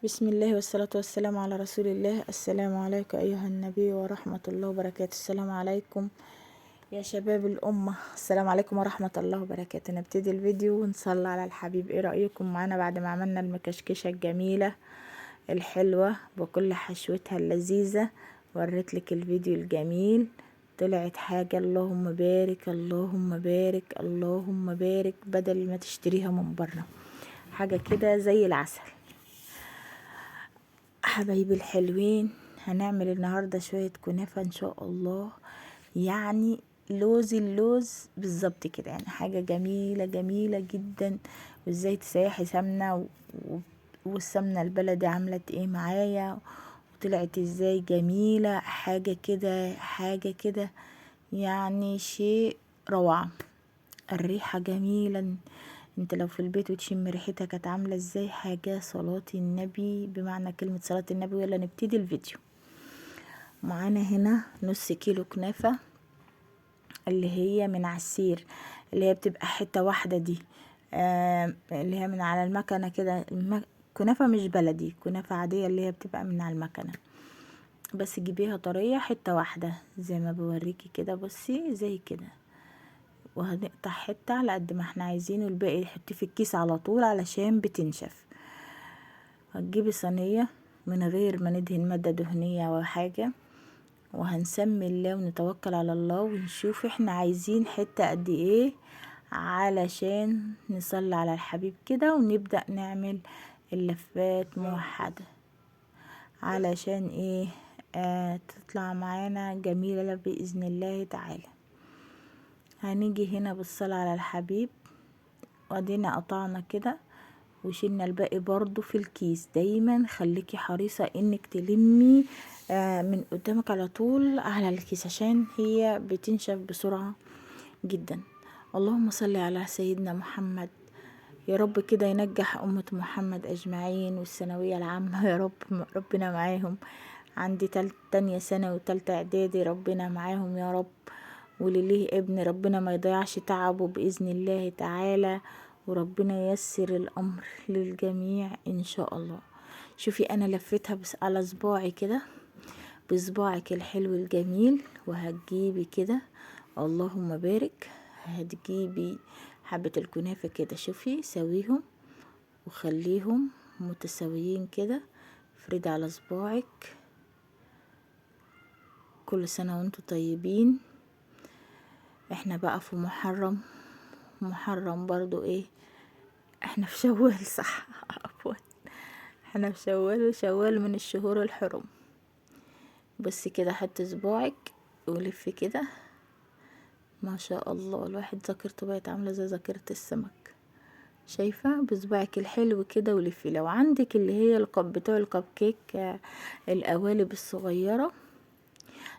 بسم الله والصلاة والسلام على رسول الله. السلام عليك أيها النبي ورحمة الله وبركاته. السلام عليكم يا شباب الأمة، السلام عليكم ورحمة الله وبركاته. نبتدي الفيديو ونصلي على الحبيب. ايه رأيكم معانا بعد ما عملنا المكشكشة الجميلة الحلوة بكل حشوتها اللذيذة؟ وريتلك الفيديو الجميل، طلعت حاجة اللهم بارك اللهم بارك اللهم بارك، بدل ما تشتريها من بره، حاجة كده زي العسل. حبايبي الحلوين، هنعمل النهاردة شوية كنافة ان شاء الله، يعني لوز اللوز بالظبط كده، يعني حاجة جميلة جميلة جدا. وازاي تسيحي سمنة والسمنة البلدي عملت ايه معايا، وطلعت ازاي جميلة، حاجة كده حاجة كده، يعني شيء روعة. الريحة جميلة، انت لو في البيت وتشم ريحتها كانت عاملة ازاي، حاجة صلاة النبي بمعنى كلمة صلاة النبي. يلا نبتدي الفيديو. معانا هنا نص كيلو كنافة، اللي هي من عسير، اللي هي بتبقى حتة واحدة دي، اللي هي من على المكنة كده. كنافة مش بلدي، كنافة عادية اللي هي بتبقى من على المكنة، بس تجيبيها طرية حتة واحدة زي ما بوريكي كده. بصي زي كده، وهنقطع حتة على قد ما احنا عايزينه، الباقي نحطيه في الكيس على طول علشان بتنشف. هتجيبي صينية من غير ما ندهن مادة دهنية او حاجة، وهنسمي الله ونتوكل على الله ونشوف احنا عايزين حتة قد ايه، علشان نصلي على الحبيب كده ونبدأ نعمل اللفات موحدة، علشان ايه، تطلع معانا جميلة بإذن الله تعالى. هنيجي هنا بالصلاة على الحبيب، وادينا قطعنا كده وشيلنا الباقي برضو في الكيس. دايما خليكي حريصة انك تلمي من قدامك على طول على الكيس، عشان هي بتنشف بسرعة جدا. اللهم صل على سيدنا محمد. يا رب كده ينجح أمة محمد أجمعين، والثانوية العامة يا رب ربنا معاهم. عندي تانية ثانوي وتالتة إعدادي، ربنا معاهم يا رب. ولليه ابن ربنا ما يضيعش تعبه بإذن الله تعالى، وربنا ييسر الأمر للجميع إن شاء الله. شوفي أنا لفتها بس على صباعي كده، بصباعك الحلو الجميل، وهتجيبي كده اللهم بارك، هتجيبي حبة الكنافة كده، شوفي سويهم وخليهم متساويين كده، افردي على صباعك. كل سنة وانتم طيبين. احنا بقى في محرم، محرم برضو ايه، احنا في شوال صح عفوا، احنا في شوال، وشوال من الشهور الحرم. بس كده حطي صباعك ولفي كده، ما شاء الله الواحد ذاكرته بقت عاملة زي ذاكرة السمك. شايفة بصباعك الحلو كده ولفي. لو عندك اللي هي بتوع الكب كيك، القوالب الصغيرة،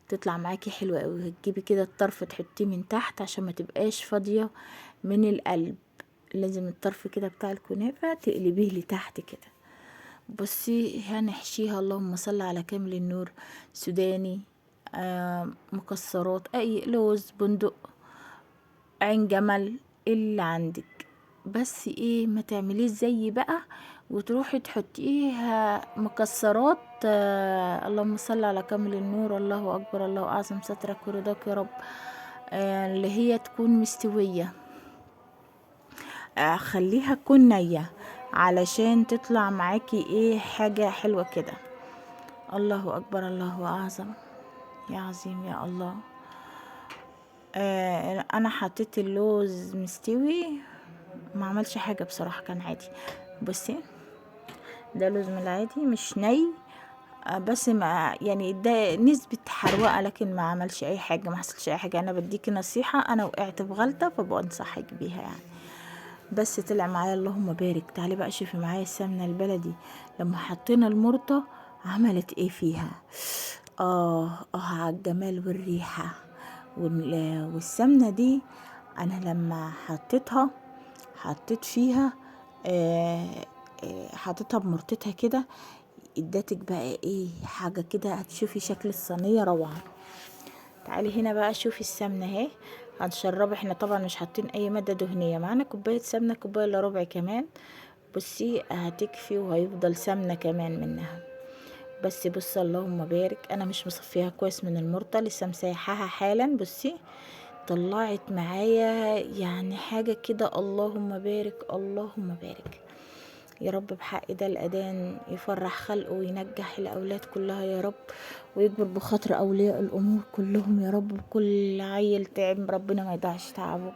تطلع معاكي حلوة قوي. هتجيبي كده الطرف تحطيه من تحت عشان ما تبقاش فاضية من القلب، لازم الطرف كده بتاع الكنافة تقلبيه لتحت كده. بصي هنحشيها اللهم صل على كامل النور، سوداني، مكسرات، اي لوز، بندق، عين جمل، اللي عندك. بس ايه، ما تعمليش زي بقى وتروحي تحطيها مكسرات. اللهم صل على كامل النور، الله اكبر الله اعظم، سترك ورضاك يا رب. اللي هي تكون مستوية، خليها تكون نية علشان تطلع معاكي ايه، حاجة حلوة كده. الله اكبر الله اعظم، يا عظيم يا الله. انا حطيت اللوز مستوي، ما عملش حاجة بصراحة، كان عادي. بصي ده لوز من العادي مش ني، بس ما يعني ده نسبة حروقة، لكن ما عملش اي حاجة، ما حصلش اي حاجة. انا بديكي نصيحة، انا وقعت في غلطة فبنصحك بيها يعني. بس طلع معايا اللهم بارك. تعالي بقى شوفي معايا السمنة البلدي لما حطينا المرطة عملت ايه فيها. على الجمال والريحة والسمنة دي. انا لما حطيتها حطيت فيها حطيتها بمرطتها كده، اداتك بقى ايه، حاجة كده. هتشوفي شكل الصينية روعة. تعالي هنا بقى شوفي السمنة اهي. هنشرب، احنا طبعا مش حاطين اي مادة دهنية، معانا كوباية سمنة، كوباية الا ربع كمان. بصي هتكفي وهيفضل سمنة كمان منها. بس بصي اللهم بارك، انا مش مصفيها كويس من المرطة، لسه مسيحاها حالا. بصي طلعت معايا يعني حاجة كده، اللهم بارك اللهم بارك. يا رب بحق ده الأذان يفرح خلقه وينجح الأولاد كلها يا رب، ويكبر بخاطر أولياء الأمور كلهم يا رب. بكل عيل تعب ربنا ما يضيعش تعبه،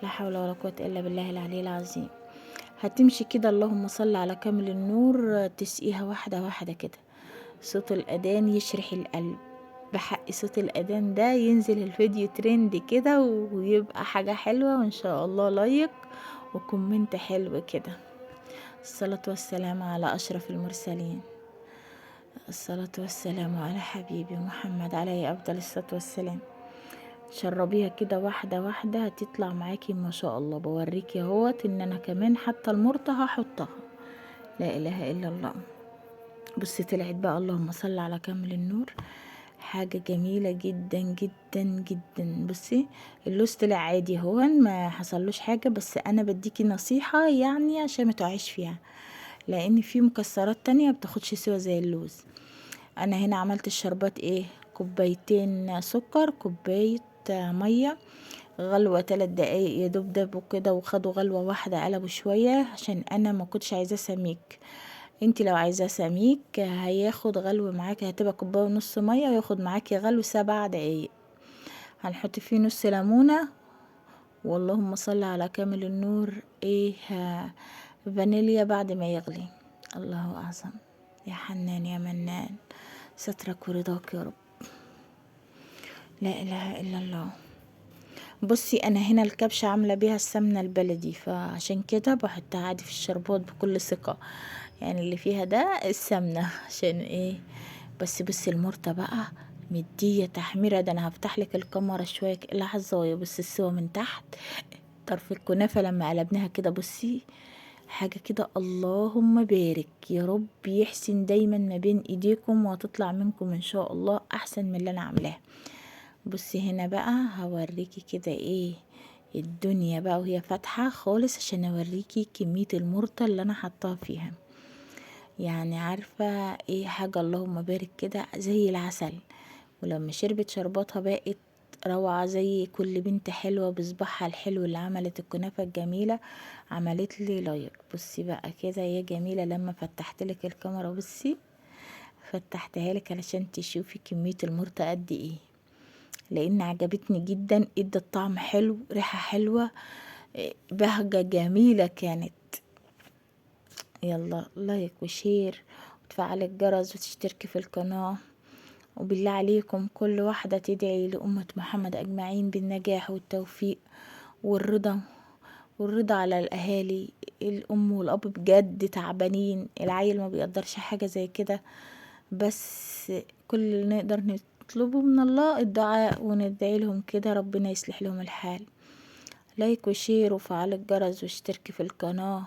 لا حول ولا قوة إلا بالله العلي العظيم. هتمشي كده اللهم صل على كامل النور، تسقيها واحدة واحدة كده، صوت الأذان يشرح القلب. بحق صوت الأذان ده ينزل الفيديو ترند كده ويبقى حاجة حلوة وإن شاء الله لايك وكومنت حلو كده. الصلاة والسلام على أشرف المرسلين، الصلاة والسلام على حبيبي محمد عليه أفضل الصلاة والسلام. شربيها كده واحدة واحدة هتطلع معاكي ما شاء الله. بوريكي اهوت ان انا كمان حتى المرطة هحطها، لا اله الا الله. بصي طلعت بقى اللهم صل على كامل النور، حاجة جميلة جدا جدا جدا. بصي اللوز طلع عادي هو ما حصلوش حاجة، بس انا بديكي نصيحة يعني عشان ما تقعيش فيها، لان في مكسرات تانية بتاخدش سوا زي اللوز. انا هنا عملت الشربات ايه، كوبايتين سكر، كوباية مية، غلوة 3 دقايق يا دوب دبوا كده وخدوا غلوة واحدة، قلبوا شوية عشان انا ما كنتش عايزاه سميك. انتي لو عايزاه سميك هياخد غلو معاكي، هتبقى كوباية ونص مية وياخد معاكي غلو 7 دقايق. هنحط فيه نص ليمونة، واللهم صل على كامل النور ايه فانيليا بعد ما يغلي. الله اعظم يا حنان يا منان، سترك ورضاك يا رب، لا اله الا الله. بصي انا هنا الكبشة عاملة بيها السمنة البلدي، فعشان كده بحطها عادي في الشربات بكل ثقة، يعني اللي فيها ده السمنة عشان ايه. بس بصي المرطة بقى مدية تحميرة، ده انا هفتح لك الكاميرا شوية لحظة بس السوا من تحت. طرف الكنافة لما قلبناها كده بصي حاجة كده، اللهم بارك يا رب يحسن دايما ما بين ايديكم، وهتطلع منكم ان شاء الله احسن من اللي انا عاملاها. بصي هنا بقى هوريكي كده ايه الدنيا بقى وهي فاتحة خالص، عشان اوريكي كمية المرطة اللي انا حطاها فيها. يعني عارفة ايه حاجة اللهم بارك كده زي العسل. ولما شربت شرباتها بقت روعة زي كل بنت حلوة بصباحها الحلو اللي عملت الكنافة الجميلة عملت لي لايك. بصي بقى كده يا جميلة، لما فتحت لك الكاميرا بصي فتحتها لك علشان تشوفي كمية المرطة قد ايه، لان عجبتني جدا، ادت طعم حلو، ريحة حلوة، بهجة جميلة كانت. يلا لايك وشير وتفعل الجرس وتشتركي في القناة، وبالله عليكم كل واحدة تدعي لأمة محمد أجمعين بالنجاح والتوفيق والرضا، والرضا على الأهالي. الأم والأب بجد تعبانين، العيل ما بيقدرش حاجة زي كده، بس كل اللي نقدر نطلبه من الله الدعاء، وندعي لهم كده ربنا يصلح لهم الحال. لايك وشير وفعل الجرس واشتركي في القناة.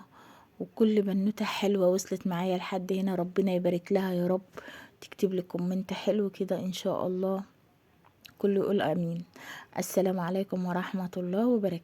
وكل بنوتة حلوة وصلت معايا لحد هنا ربنا يبارك لها يا رب، تكتب لي كومنت حلو كده ان شاء الله. كله يقول امين. السلام عليكم ورحمة الله وبركاته.